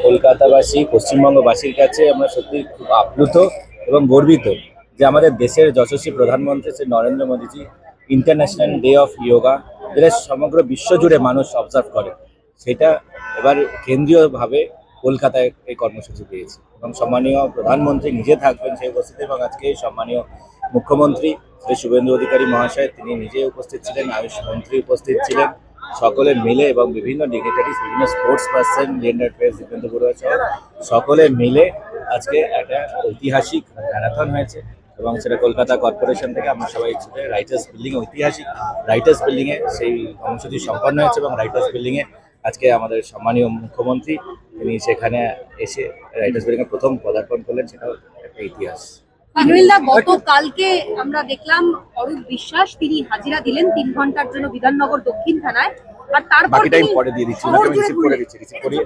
কলকাতাবাসী, পশ্চিমবঙ্গবাসীর কাছে আমরা সত্যি খুব আপ্লুত এবং গর্বিত যে আমাদের দেশের যশস্বী প্রধানমন্ত্রী শ্রী নরেন্দ্র মোদীজি ইন্টারন্যাশনাল ডে অফ যোগা, যেটা সমগ্র বিশ্ব জুড়ে মানুষ অবজার্ভ করে, সেটা এবার কেন্দ্রীয়ভাবে কলকাতায় এই কর্মসূচি পেয়েছে এবং সম্মানীয় প্রধানমন্ত্রী নিজে থাকবেন সেই উপস্থিতি, এবং আজকে সম্মানীয় মুখ্যমন্ত্রী শ্রী শুভেন্দু অধিকারী মহাশয় তিনি নিজে উপস্থিত ছিলেন, আয়ুষ মন্ত্রী উপস্থিত ছিলেন, সকলে মিলে এবং বিভিন্ন ডিগনিটারিজ, বিভিন্ন sports person, gender fair, Dipendra Barua সহ সকলে মিলে আজকে একটা ঐতিহাসিক ম্যারাথন হয়েছে এবং সেটা কলকাতা কর্পোরেশন থেকে আমরা সবাই একসাথে রাইটার্স বিল্ডিং, ঐতিহাসিক রাইটার্স বিল্ডিংয়ে সেই কর্মসূচি সম্পন্ন হয়েছে এবং রাইটার্স বিল্ডিংয়ে আজকে আমাদের সম্মানীয় মুখ্যমন্ত্রী তিনি সেখানে এসে রাইটার্স বিল্ডিংয়ে প্রথম পদার্পণ করলেন, সেটাও একটা ইতিহাস। গতকালকে আমরা দেখলাম অরূপ বিশ্বাস তিনি হাজিরা দিলেন 3 ঘন্টার জন্য বিধাননগর দক্ষিণ থানায়, আর তারপর বাকি টাইম পরে দিয়ে দিচ্ছি, ওনাকে আমি রিসিভ করে দিচ্ছি, রিসিভ করিয়ে